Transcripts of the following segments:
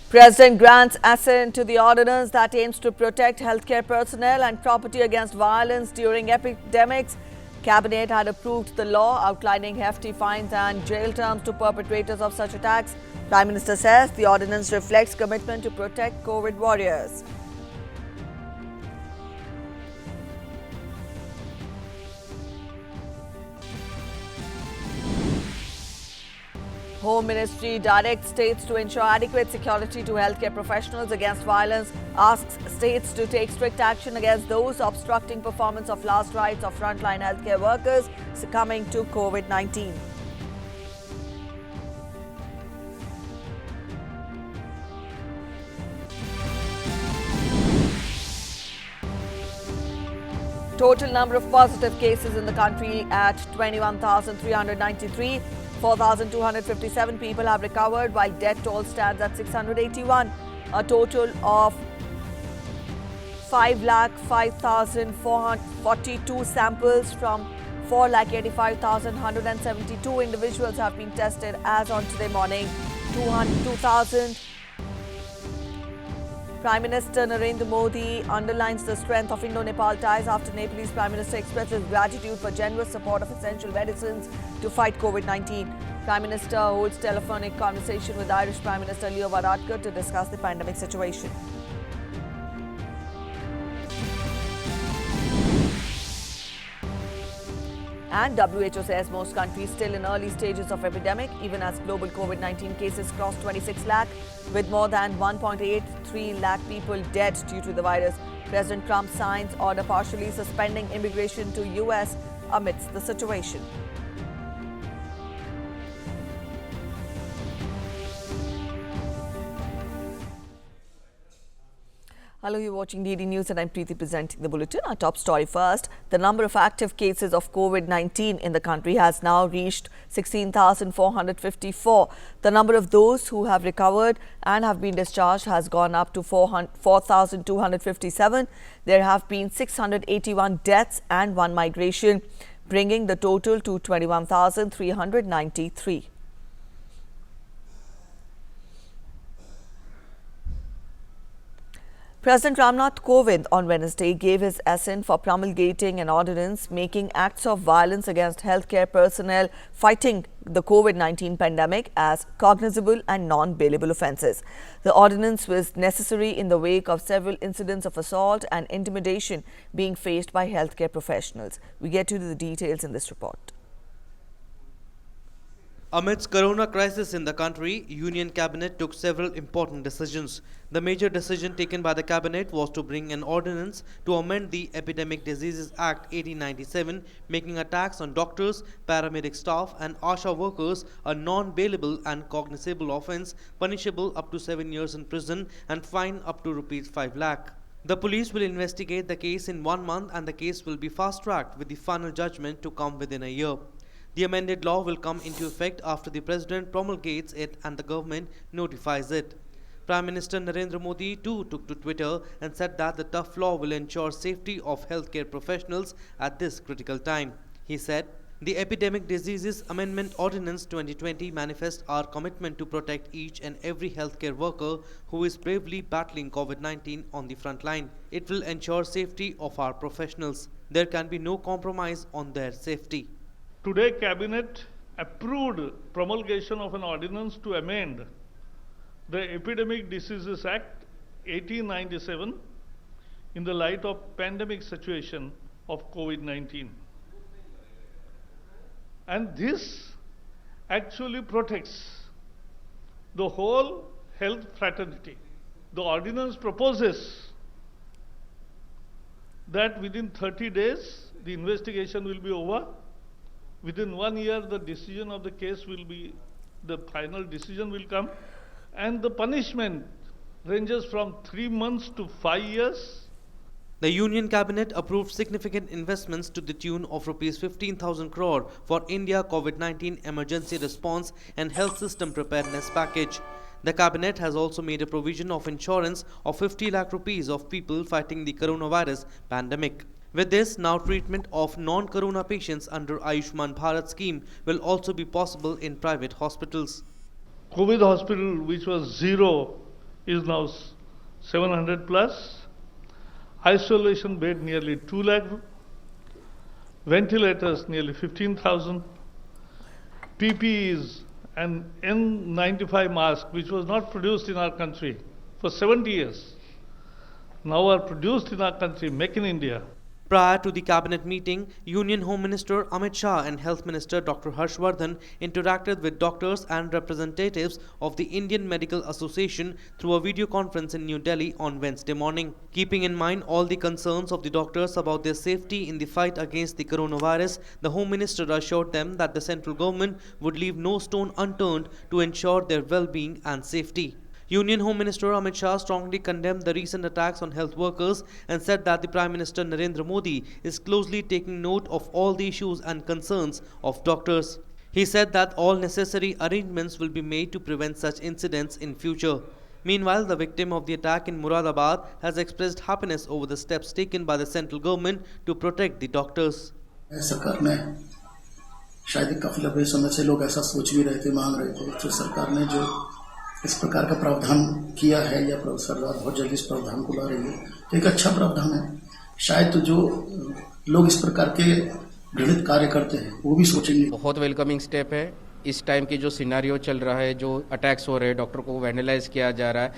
President grants assent to the ordinance that aims to protect healthcare personnel and property against violence during epidemics. Cabinet had approved the law outlining hefty fines and jail terms to perpetrators of such attacks. Prime Minister says the ordinance reflects commitment to protect COVID warriors. Home Ministry directs states to ensure adequate security to healthcare professionals against violence, asks states to take strict action against those obstructing performance of last rites of frontline healthcare workers succumbing to COVID-19. Total number of positive cases in the country at 21,393. 4,257 people have recovered, while death toll stands at 681. A total of 5,05,442 samples from 4,85,172 individuals have been tested as on today morning. 2,000. Prime Minister Narendra Modi underlines the strength of Indo-Nepal ties after Nepalese Prime Minister expresses gratitude for generous support of essential medicines to fight COVID-19. Prime Minister holds telephonic conversation with Irish Prime Minister Leo Varadkar to discuss the pandemic situation. And WHO says most countries still in early stages of epidemic, even as global COVID-19 cases cross 26 lakh, with more than 1.83 lakh people dead due to the virus. President Trump signs order partially suspending immigration to US amidst the situation. Hello, you're watching DD News and I'm Preeti presenting the bulletin. Our top story first. The number of active cases of COVID-19 in the country has now reached 16,454. The number of those who have recovered and have been discharged has gone up to 4,257. There have been 681 deaths and 1 migration, bringing the total to 21,393. President Ramnath Kovind on Wednesday gave his assent for promulgating an ordinance making acts of violence against healthcare personnel fighting the COVID-19 pandemic as cognizable and non-bailable offences. The ordinance was necessary in the wake of several incidents of assault and intimidation being faced by healthcare professionals. We get to the details in this report. Amidst corona crisis in the country, Union Cabinet took several important decisions. The major decision taken by the Cabinet was to bring an ordinance to amend the Epidemic Diseases Act 1897, making attacks on doctors, paramedic staff and ASHA workers a non-bailable and cognizable offence, punishable up to 7 years in prison and fine up to ₹5 lakh. The police will investigate the case in 1 month and the case will be fast-tracked with the final judgment to come within a year. The amended law will come into effect after the President promulgates it and the government notifies it. Prime Minister Narendra Modi too took to Twitter and said that the tough law will ensure safety of healthcare professionals at this critical time. He said, "The Epidemic Diseases Amendment Ordinance 2020 manifests our commitment to protect each and every healthcare worker who is bravely battling COVID-19 on the front line. It will ensure safety of our professionals. There can be no compromise on their safety." Today, Cabinet approved promulgation of an ordinance to amend the Epidemic Diseases Act 1897 in the light of pandemic situation of COVID-19. And this actually protects the whole health fraternity. The ordinance proposes that within 30 days, the investigation will be over. Within 1 year, the decision of the case will be, the final decision will come, and the punishment ranges from 3 months to 5 years. The Union Cabinet approved significant investments to the tune of ₹15,000 crore for India COVID-19 emergency response and health system preparedness package. The Cabinet has also made a provision of insurance of ₹50 lakh of people fighting the coronavirus pandemic. With this, now treatment of non-corona patients under Ayushman Bharat scheme will also be possible in private hospitals. COVID hospital, which was zero is now 700 plus. Isolation bed nearly 2 lakh. Ventilators nearly 15,000. PPEs and N95 mask, which was not produced in our country for 70 years, now are produced in our country, make in India. Prior to the cabinet meeting, Union Home Minister Amit Shah and Health Minister Dr. Harshvardhan interacted with doctors and representatives of the Indian Medical Association through a video conference in New Delhi on Wednesday morning. Keeping in mind all the concerns of the doctors about their safety in the fight against the coronavirus, the Home Minister assured them that the central government would leave no stone unturned to ensure their well-being and safety. Union Home Minister Amit Shah strongly condemned the recent attacks on health workers and said that the Prime Minister Narendra Modi is closely taking note of all the issues and concerns of doctors. He said that all necessary arrangements will be made to prevent such incidents in future. Meanwhile, the victim of the attack in Muradabad has expressed happiness over the steps taken by the central government to protect the doctors. सरकार ने शायद काफी लंबे समय से लोग ऐसा सोच भी रहे थे, मांग रहे थे, तो सरकार ने जो इस प्रकार का प्रावधान किया है या सरकार बहुत जल्दी इस प्रावधान को ला रही है, तो एक अच्छा प्रावधान है। शायद तो जो लोग इस प्रकार के घृणित कार्य करते हैं वो भी सोचेंगे। बहुत वेलकमिंग स्टेप है। इस टाइम की जो सिनेरियो चल रहा है, जो अटैक्स हो रहे हैं, डॉक्टर को वैंडलाइज किया जा रहा है,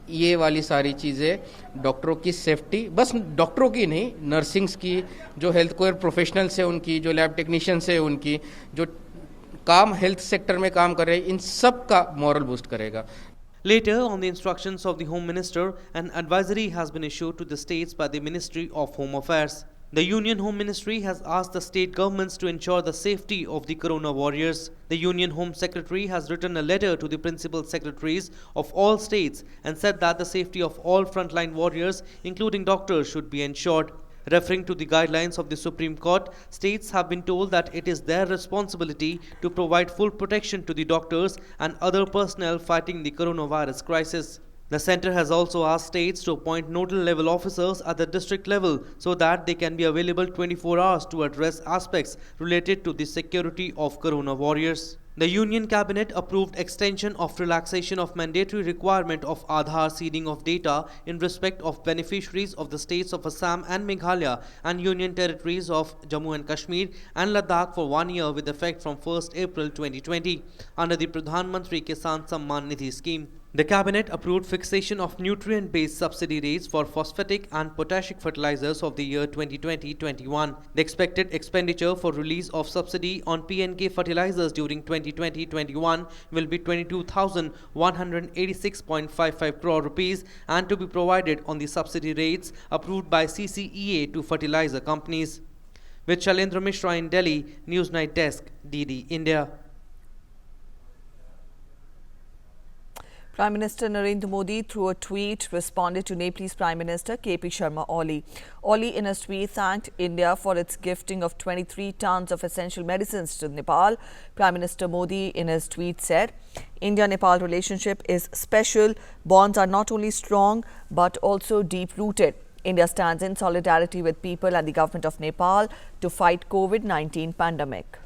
ये वाली सारी चीज़ें डॉक्टरों की सेफ्टी, बस डॉक्टरों की नहीं, नर्सिंग्स की, जो हेल्थ केयर प्रोफेशनल्स है उनकी, जो लैब टेक्नीशियंस है उनकी, जो काम हेल्थ सेक्टर में काम कर रहे हैं, इन सब का मॉरल बूस्ट करेगा। Later, on the instructions of the Home Minister, an advisory has been issued to the states by the Ministry of Home Affairs. The Union Home Ministry has asked the state governments to ensure the safety of the corona warriors. The Union Home Secretary has written a letter to the principal secretaries of all states and said that the safety of all frontline warriors, including doctors, should be ensured. Referring to the guidelines of the Supreme Court, states have been told that it is their responsibility to provide full protection to the doctors and other personnel fighting the coronavirus crisis. The centre has also asked states to appoint nodal level officers at the district level so that they can be available 24 hours to address aspects related to the security of corona warriors. The Union Cabinet approved extension of relaxation of mandatory requirement of Aadhaar seeding of data in respect of beneficiaries of the states of Assam and Meghalaya and Union Territories of Jammu and Kashmir and Ladakh for 1 year with effect from 1st April 2020 under the Pradhan Mantri Kisan Samman Nidhi scheme. The Cabinet approved fixation of nutrient-based subsidy rates for phosphatic and potassic fertilizers of the year 2020-21. The expected expenditure for release of subsidy on PNK fertilizers during 2020-21 will be 22,186.55 crore rupees and to be provided on the subsidy rates approved by CCEA to fertilizer companies. With Shalendra Mishra in Delhi, Newsnight Desk, DD India. Prime Minister Narendra Modi, through a tweet, responded to Nepal's Prime Minister KP Sharma Oli. Oli, in a tweet, thanked India for its gifting of 23 tons of essential medicines to Nepal. Prime Minister Modi, in his tweet, said, India-Nepal relationship is special. Bonds are not only strong, but also deep-rooted. India stands in solidarity with people and the government of Nepal to fight COVID-19 pandemic.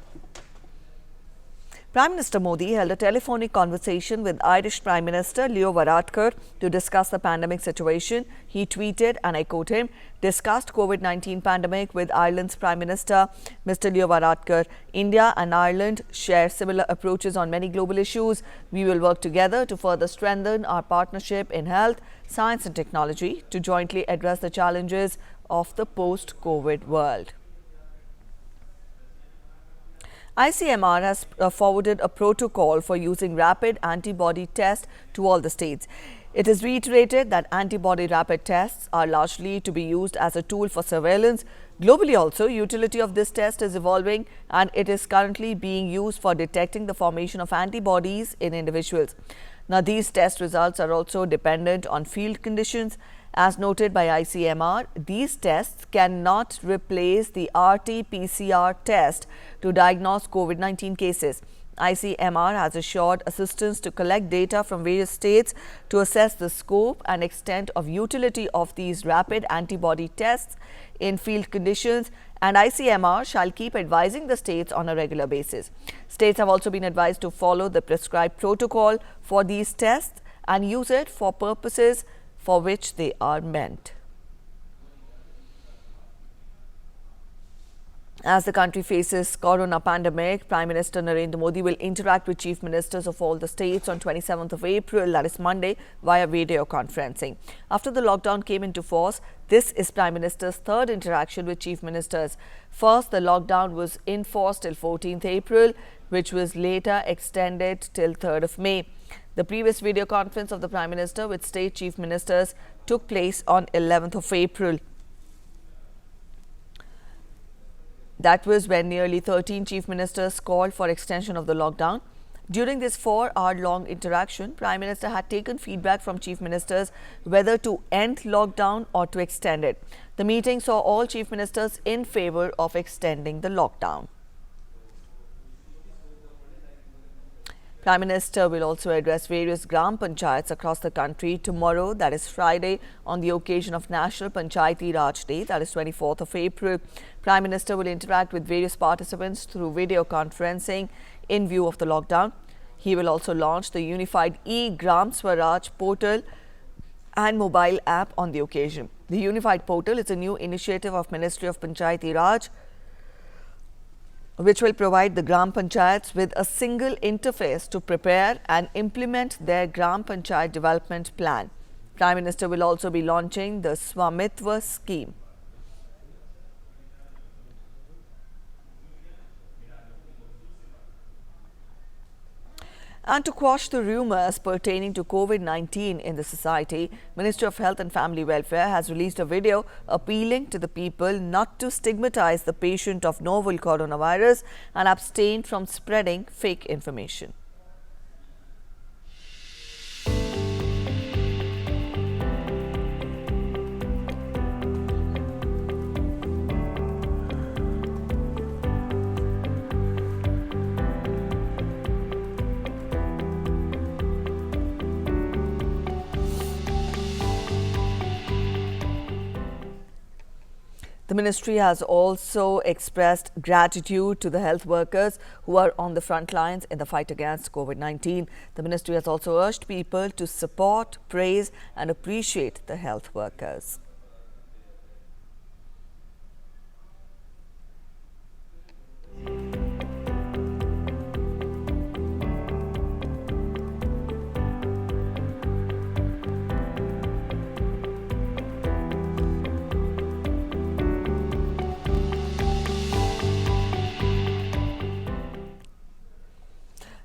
Prime Minister Modi held a telephonic conversation with Irish Prime Minister Leo Varadkar to discuss the pandemic situation. He tweeted, and I quote him, discussed COVID-19 pandemic with Ireland's Prime Minister, Mr. Leo Varadkar. India and Ireland share similar approaches on many global issues. We will work together to further strengthen our partnership in health, science and technology to jointly address the challenges of the post-COVID world. ICMR has forwarded a protocol for using rapid antibody test to all the states. It is reiterated that antibody rapid tests are largely to be used as a tool for surveillance. Globally also, utility of this test is evolving and it is currently being used for detecting the formation of antibodies in individuals. Now, these test results are also dependent on field conditions. As noted by ICMR, these tests cannot replace the RT-PCR test to diagnose COVID-19 cases. ICMR has assured assistance to collect data from various states to assess the scope and extent of utility of these rapid antibody tests in field conditions, and ICMR shall keep advising the states on a regular basis. States have also been advised to follow the prescribed protocol for these tests and use it for purposes for which they are meant. As the country faces corona pandemic, Prime Minister Narendra Modi will interact with chief ministers of all the states on 27th of April, that is Monday, via video conferencing. After the lockdown came into force, this is Prime Minister's third interaction with chief ministers. First, the lockdown was in force till 14th April, which was later extended till 3rd of May. The previous video conference of the Prime Minister with state chief ministers took place on 11th of April. That was when nearly 13 chief ministers called for extension of the lockdown. During this 4-hour-long interaction, Prime Minister had taken feedback from chief ministers whether to end lockdown or to extend it. The meeting saw all chief ministers in favor of extending the lockdown. Prime Minister will also address various Gram Panchayats across the country tomorrow, that is Friday, on the occasion of National Panchayati Raj Day, that is 24th of April. Prime Minister will interact with various participants through video conferencing in view of the lockdown. He will also launch the unified e-Gram Swaraj portal and mobile app on the occasion. The unified portal is a new initiative of Ministry of Panchayati Raj, which will provide the Gram Panchayats with a single interface to prepare and implement their Gram Panchayat development plan. Prime Minister will also be launching the Swamitva scheme. And to quash the rumours pertaining to COVID-19 in the society, Ministry of Health and Family Welfare has released a video appealing to the people not to stigmatize the patient of novel coronavirus and abstain from spreading fake information. The ministry has also expressed gratitude to the health workers who are on the front lines in the fight against COVID-19. The ministry has also urged people to support, praise and appreciate the health workers.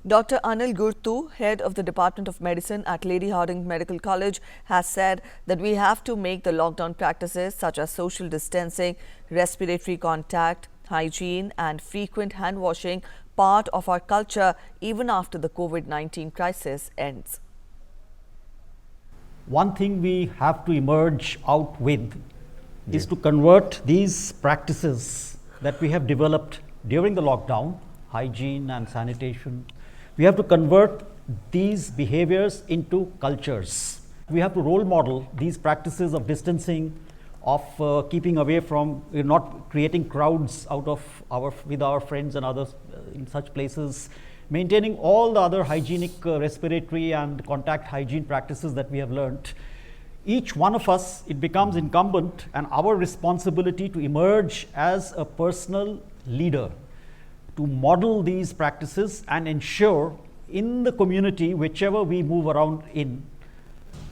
Dr. Anil Gurtu, head of the Department of Medicine at Lady Hardinge Medical College, has said that we have to make the lockdown practices such as social distancing, respiratory contact, hygiene and frequent hand washing part of our culture even after the COVID-19 crisis ends. One thing we have to emerge out with is to convert these practices that we have developed during the lockdown, hygiene and sanitation. We have to convert these behaviors into cultures. We have to role model these practices of distancing, of keeping away from, not creating crowds with our friends and others in such places, maintaining all the other hygienic, respiratory and contact hygiene practices that we have learnt. Each one of us, it becomes incumbent and our responsibility to emerge as a personal leader, to model these practices and ensure in the community, whichever we move around in,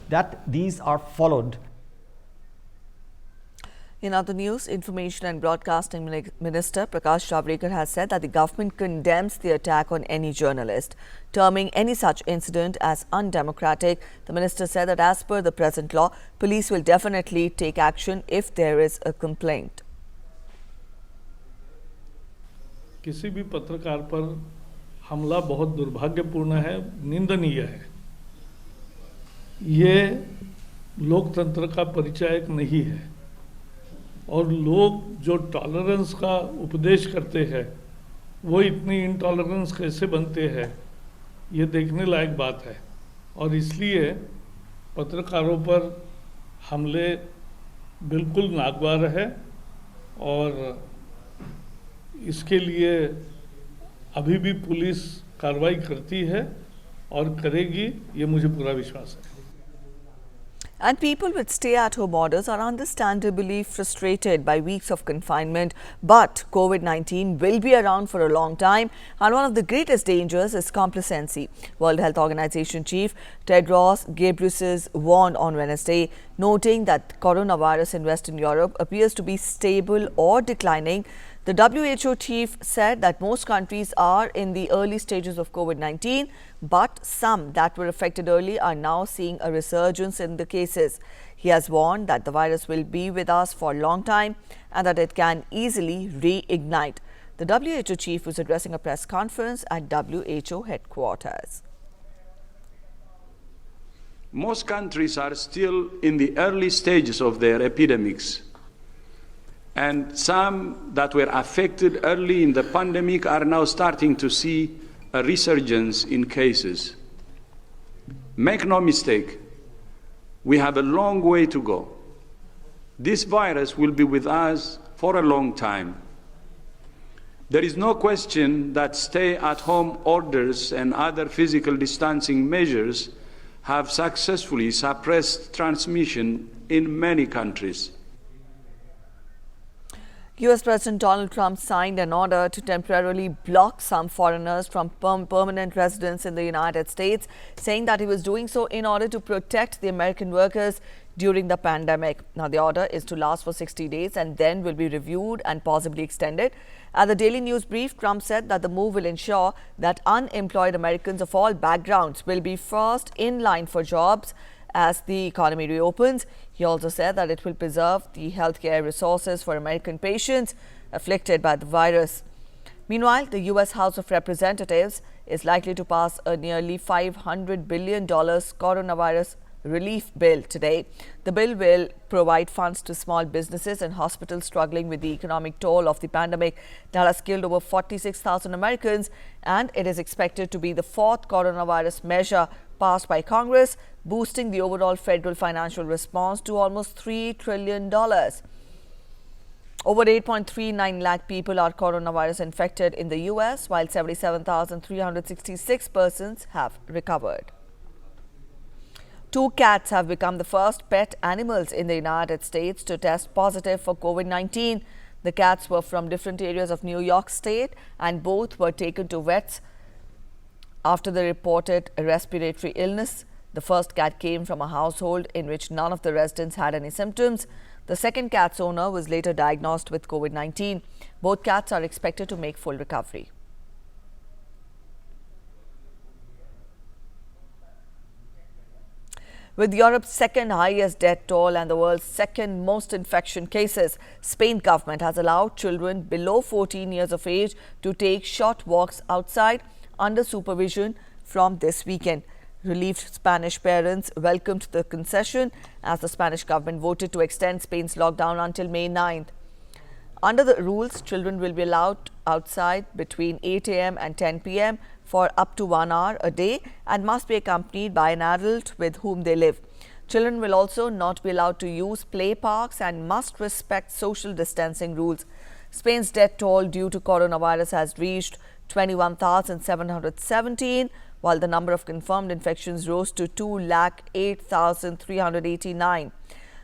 that these are followed. In other news, Information and Broadcasting Minister Prakash Javadekar has said that the government condemns the attack on any journalist, terming any such incident as undemocratic. The minister said that as per the present law, police will definitely take action if there is a complaint. किसी भी पत्रकार पर हमला बहुत दुर्भाग्यपूर्ण है, निंदनीय है। ये लोकतंत्र का परिचायक नहीं है और लोग जो टॉलरेंस का उपदेश करते हैं वो इतनी इंटॉलरेंस कैसे बनते हैं, ये देखने लायक बात है। और इसलिए पत्रकारों पर हमले बिल्कुल नागवार है और इसके लिए अभी भी पुलिस कार्रवाई करती है और करेगी, ये मुझे पूरा विश्वास है। And people with stay-at-home orders are understandably frustrated by weeks of confinement. But COVID-19 will be around for a long time, and one of the greatest dangers is complacency. World Health Organization Chief Tedros Ghebreyesus warned on Wednesday, noting that coronavirus in Western Europe appears to be stable or declining. The WHO chief said that most countries are in the early stages of COVID-19, but some that were affected early are now seeing a resurgence in the cases. He has warned that the virus will be with us for a long time and that it can easily reignite. The WHO chief was addressing a press conference at WHO headquarters. Most countries are still in the early stages of their epidemics. And some that were affected early in the pandemic are now starting to see a resurgence in cases. Make no mistake, we have a long way to go. This virus will be with us for a long time. There is no question that stay-at-home orders and other physical distancing measures have successfully suppressed transmission in many countries. US President Donald Trump signed an order to temporarily block some foreigners from permanent residence in the United States, saying that he was doing so in order to protect the American workers during the pandemic. Now, the order is to last for 60 days and then will be reviewed and possibly extended. At the Daily News brief, Trump said that the move will ensure that unemployed Americans of all backgrounds will be first in line for jobs as the economy reopens. He also said that it will preserve the healthcare resources for American patients afflicted by the virus. Meanwhile, the US House of Representatives is likely to pass a nearly $500 billion coronavirus relief bill today. The bill will provide funds to small businesses and hospitals struggling with the economic toll of the pandemic that has killed over 46,000 Americans, and it is expected to be the fourth coronavirus measure passed by Congress, boosting the overall federal financial response to almost $3 trillion. Over 8.39 lakh people are coronavirus infected in the US, while 77,366 persons have recovered. 2 cats have become the first pet animals in the United States to test positive for COVID-19. The cats were from different areas of New York State, and both were taken to vets after the reported respiratory illness. The first cat came from a household in which none of the residents had any symptoms. The second cat's owner was later diagnosed with COVID-19. Both cats are expected to make full recovery. With Europe's second highest death toll and the world's second most infection cases, Spain government has allowed children below 14 years of age to take short walks outside under supervision from this weekend. Relieved Spanish parents welcomed the concession as the Spanish government voted to extend Spain's lockdown until May 9th. Under the rules, children will be allowed outside between 8 a.m. and 10 p.m. for up to 1 hour a day and must be accompanied by an adult with whom they live. Children will also not be allowed to use play parks and must respect social distancing rules. Spain's death toll due to coronavirus has reached 21,717, while the number of confirmed infections rose to 208,389.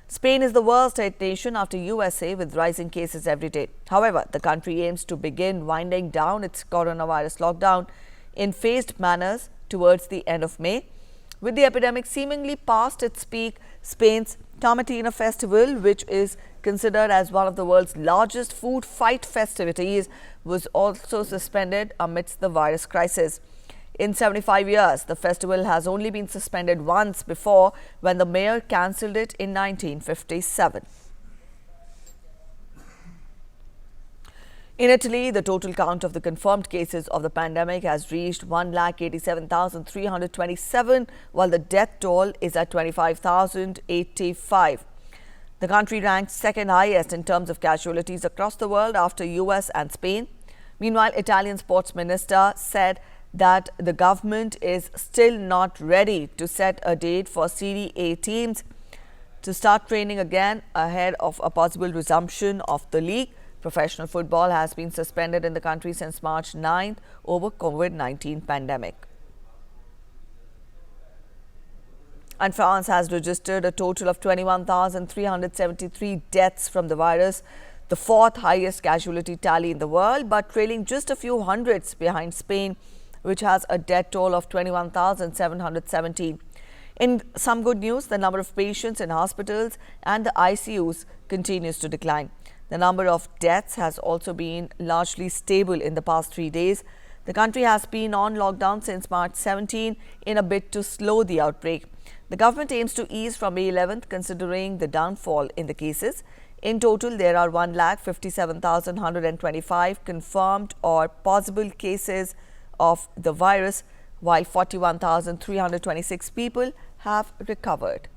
Spain is the worst hit nation after USA with rising cases every day. However, the country aims to begin winding down its coronavirus lockdown in phased manners towards the end of May. With the epidemic seemingly past its peak, Spain's Tomatina Festival, which is considered as one of the world's largest food fight festivities, was also suspended amidst the virus crisis. In 75 years, the festival has only been suspended once before, when the mayor cancelled it in 1957. In Italy, the total count of the confirmed cases of the pandemic has reached 1,87,327, while the death toll is at 25,085. The country ranked second highest in terms of casualties across the world after US and Spain. Meanwhile, Italian sports minister said that the government is still not ready to set a date for Serie A teams to start training again ahead of a possible resumption of the league. Professional football has been suspended in the country since March 9th over COVID-19 pandemic. And France has registered a total of 21,373 deaths from the virus, the fourth highest casualty tally in the world, but trailing just a few hundreds behind Spain, which has a death toll of 21,717. In some good news, the number of patients in hospitals and the ICUs continues to decline. The number of deaths has also been largely stable in the past 3 days. The country has been on lockdown since March 17 in a bid to slow the outbreak. The government aims to ease from May 11th, considering the downfall in the cases. In total, there are 1,57,125 confirmed or possible cases of the virus, while 41,326 people have recovered.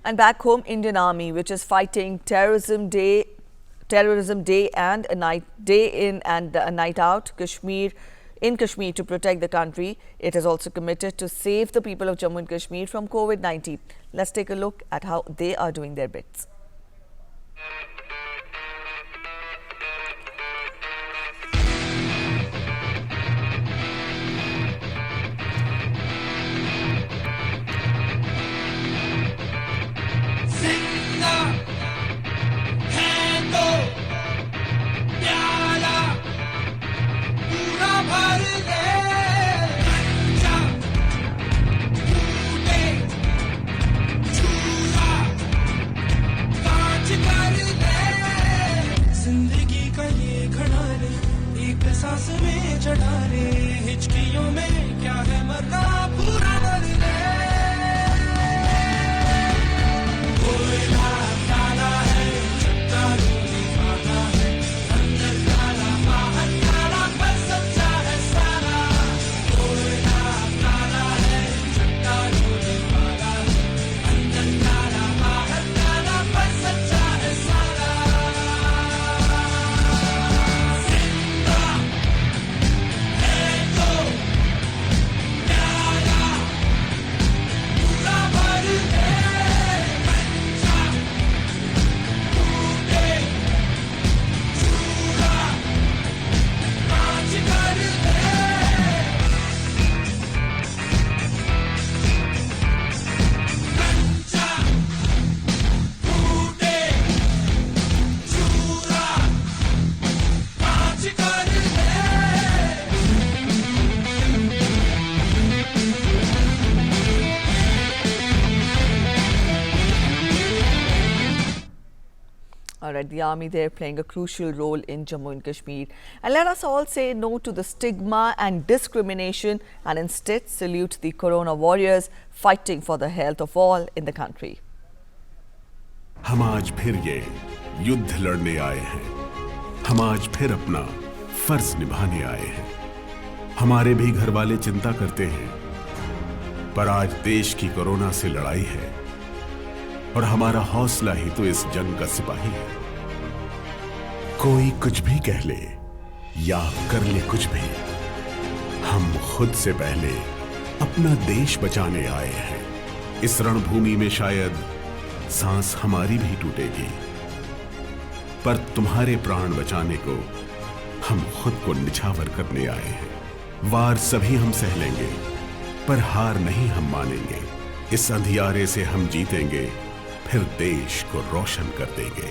And back home, Indian Army, which is fighting terrorism day and a night, day in and a night out, in Kashmir to protect the country. It is also committed to save the people of Jammu and Kashmir from COVID-19. Let's take a look at how they are doing their bits. सांस में चढ़ा रे हिचकियों में क्या है मरना पूरा मर ले कोयला काला है चट्टा रोली काला है अंदर काला बाहर काला पर सच्चा है सारा कोयला काला है चट्टा रोली काला है अंदर काला बाहर काला पर सच्चा है सारा Alright, the army there playing a crucial role in Jammu and Kashmir. And let us all say no to the stigma and discrimination and instead salute the Corona warriors fighting for the health of all in the country. हम आज फिर ये युद्ध लड़ने आए हैं, हम आज फिर अपना फर्ज निभाने आए हैं। हमारे भी घर वाले चिंता करते हैं, पर आज देश की कोरोना से लड़ाई है और हमारा हौसला ही तो इस जंग का सिपाही है। कोई कुछ भी कह ले या कर ले कुछ भी, हम खुद से पहले अपना देश बचाने आए हैं। इस रणभूमि में शायद सांस हमारी भी टूटेगी, पर तुम्हारे प्राण बचाने को हम खुद को निछावर करने आए हैं। वार सभी हम सह लेंगे, पर हार नहीं हम मानेंगे। इस अंधियारे से हम जीतेंगे, फिर देश को रोशन कर देंगे।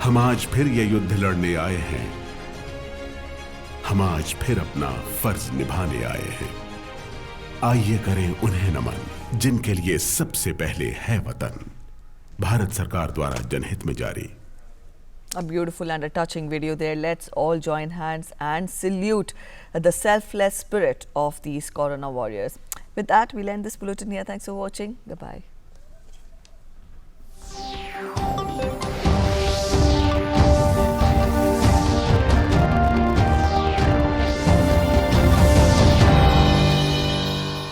हम आज फिर ये युद्ध लड़ने आए हैं, हम आज फिर अपना फर्ज निभाने आए हैं। आइए करें उन्हें नमन जिनके लिए सबसे पहले है वतन। भारत सरकार द्वारा जनहित में जारी। A beautiful and a touching video there. Let's all join hands and salute the selfless spirit of these Corona warriors. With that, we'll end this bulletin here. Thanks for watching. Goodbye.